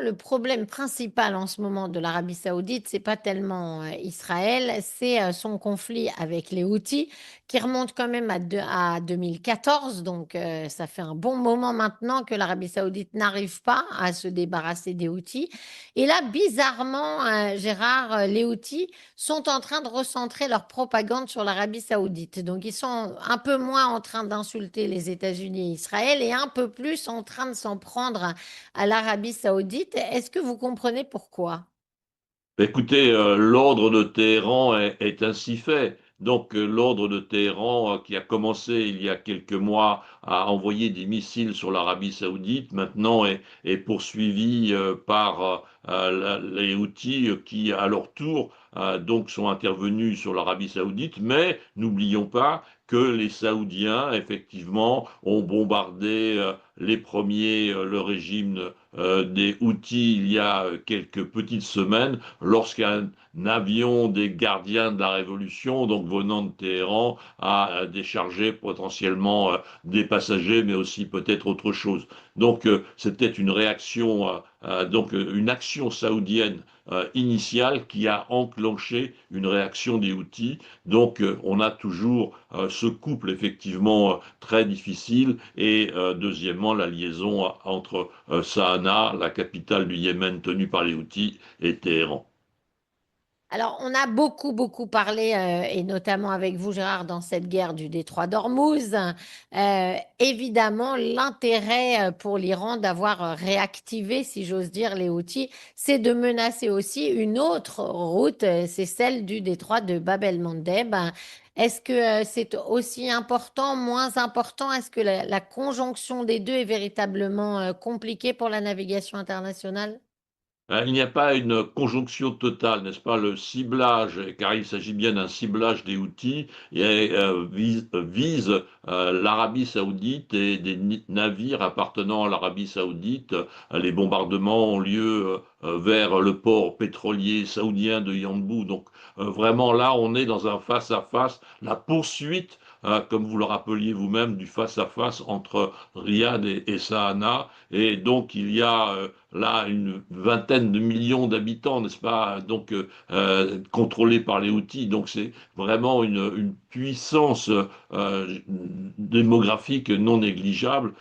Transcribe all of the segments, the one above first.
Le problème principal en ce moment de l'Arabie Saoudite, c'est pas tellement Israël, c'est son conflit avec les Houthis qui remonte quand même à 2014. Donc, ça fait un bon moment maintenant que l'Arabie Saoudite n'arrive pas à se débarrasser des Houthis. Et là, bizarrement, Gérard, les Houthis sont en train de recentrer leur propagande sur l'Arabie Saoudite. Donc, ils sont un peu moins en train d'insulter les États-Unis et Israël et un peu plus en train de s'en prendre à l'Arabie Saoudite. Est-ce que vous comprenez pourquoi? Écoutez, l'ordre de Téhéran est ainsi fait. Donc, l'ordre de Téhéran, qui a commencé il y a quelques mois à envoyer des missiles sur l'Arabie Saoudite, maintenant est poursuivi par les Houthis qui, à leur tour, donc sont intervenus sur l'Arabie Saoudite. Mais n'oublions pas que les Saoudiens, effectivement, ont bombardé les premiers, le régime des Houthis il y a quelques petites semaines lorsqu'un avion des gardiens de la Révolution, donc venant de Téhéran, a déchargé potentiellement des passagers, mais aussi peut-être autre chose. Donc c'était une réaction, donc une action saoudienne initiale qui a enclenché une réaction des Houthis. Donc on a toujours ce couple effectivement très difficile et deuxièmement la liaison entre Sanaa, la capitale du Yémen tenue par les Houthis, et Téhéran. Alors, on a beaucoup, beaucoup parlé, et notamment avec vous, Gérard, dans cette guerre du détroit d'Ormuz. Évidemment, l'intérêt pour l'Iran d'avoir réactivé, si j'ose dire, les Houthis, c'est de menacer aussi une autre route, c'est celle du détroit de Bab el-Mandeb. Est-ce que c'est aussi important, moins important? Est-ce que la conjonction des deux est véritablement compliquée pour la navigation internationale? Il n'y a pas une conjonction totale, n'est-ce pas? Le ciblage, car il s'agit bien d'un ciblage des Houthis, et, vise l'Arabie Saoudite et des navires appartenant à l'Arabie Saoudite. Les bombardements ont lieu vers le port pétrolier saoudien de Yanbu. Donc vraiment là, on est dans un face-à-face, la poursuite, comme vous le rappeliez vous-même, du face-à-face entre Riyad et Sanaa. Et donc il y a là une vingtaine de millions d'habitants, n'est-ce pas? Donc contrôlés par les Houthis. Donc c'est vraiment une puissance démographique non négligeable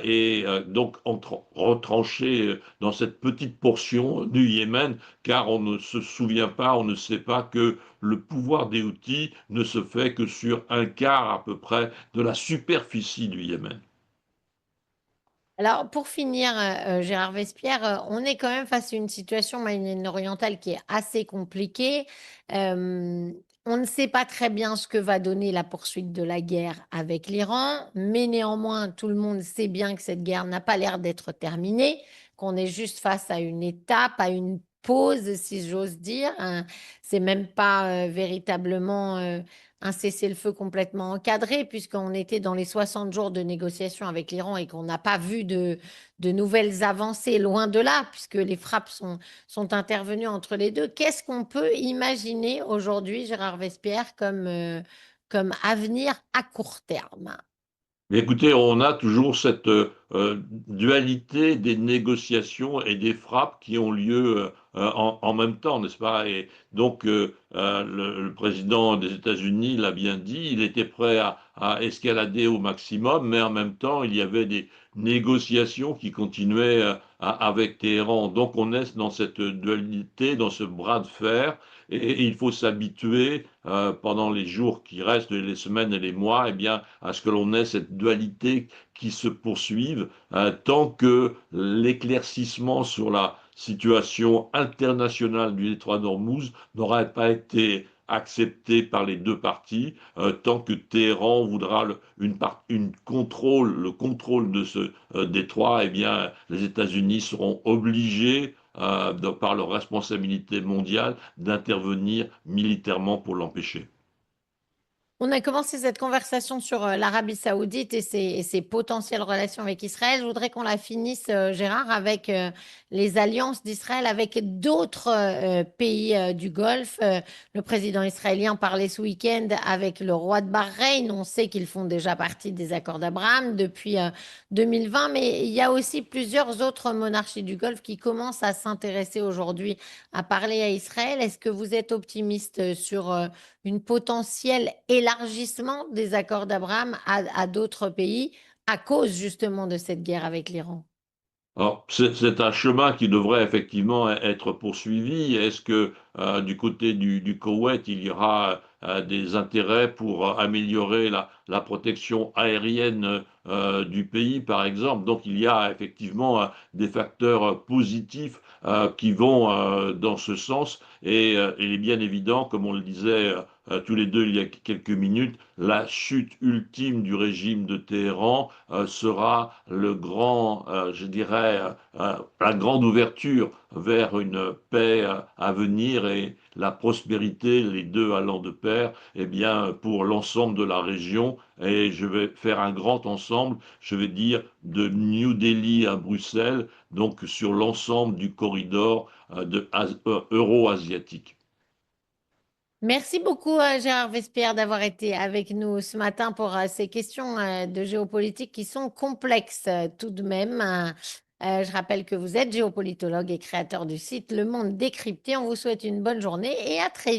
et donc retranché dans cette petite portion du Yémen, car on ne se souvient pas, on ne sait pas que le pouvoir des Houthis ne se fait que sur un quart à peu près de la superficie du Yémen. Alors, pour finir, Gérard Vespierre, on est quand même face à une situation moyen-orientale qui est assez compliquée. Euh, on ne sait pas très bien ce que va donner la poursuite de la guerre avec l'Iran, mais néanmoins, tout le monde sait bien que cette guerre n'a pas l'air d'être terminée, qu'on est juste face à une étape, à une pause, si j'ose dire. C'est même pas véritablement un cessez-le-feu complètement encadré, puisqu'on était dans les 60 jours de négociations avec l'Iran et qu'on n'a pas vu de nouvelles avancées, loin de là, puisque les frappes sont intervenues entre les deux. Qu'est-ce qu'on peut imaginer aujourd'hui, Gérard Vespierre, comme avenir à court terme? Mais écoutez, on a toujours cette dualité des négociations et des frappes qui ont lieu en même temps, n'est-ce pas? Et donc, le président des États-Unis l'a bien dit, il était prêt à escalader au maximum, mais en même temps, il y avait des négociations qui continuaient avec Téhéran. Donc, on est dans cette dualité, dans ce bras de fer, et il faut s'habituer pendant les jours qui restent, les semaines et les mois, eh bien, à ce que l'on ait cette dualité qui se poursuive tant que l'éclaircissement sur la situation internationale du détroit d'Ormuz n'aurait pas été accepté par les deux parties, tant que Téhéran voudra le contrôle de ce détroit, eh bien, les États-Unis seront obligés, par leur responsabilité mondiale, d'intervenir militairement pour l'empêcher. On a commencé cette conversation sur l'Arabie Saoudite et ses potentielles relations avec Israël. Je voudrais qu'on la finisse, Gérard, avec les alliances d'Israël avec d'autres pays du Golfe. Le président israélien parlait ce week-end avec le roi de Bahreïn. On sait qu'ils font déjà partie des accords d'Abraham depuis 2020, mais il y a aussi plusieurs autres monarchies du Golfe qui commencent à s'intéresser aujourd'hui à parler à Israël. Est-ce que vous êtes optimiste sur une potentiel élargissement des accords d'Abraham à d'autres pays à cause justement de cette guerre avec l'Iran? Alors, c'est un chemin qui devrait effectivement être poursuivi. Est-ce que du côté du Koweït, il y aura des intérêts pour améliorer la protection aérienne du pays, par exemple? Donc, il y a effectivement des facteurs positifs qui vont dans ce sens. Et il est bien évident, comme on le disait tous les deux il y a quelques minutes, la chute ultime du régime de Téhéran sera le grand, je dirais, la grande ouverture vers une paix à venir et la prospérité, les deux allant de pair, eh bien, pour l'ensemble de la région. Et je vais faire un grand ensemble, je vais dire de New Delhi à Bruxelles, donc sur l'ensemble du corridor euro-asiatique. Merci beaucoup, Gérard Vespierre, d'avoir été avec nous ce matin pour ces questions de géopolitique qui sont complexes tout de même. Je rappelle que vous êtes géopolitologue et créateur du site Le Monde Décrypté. On vous souhaite une bonne journée et à très vite.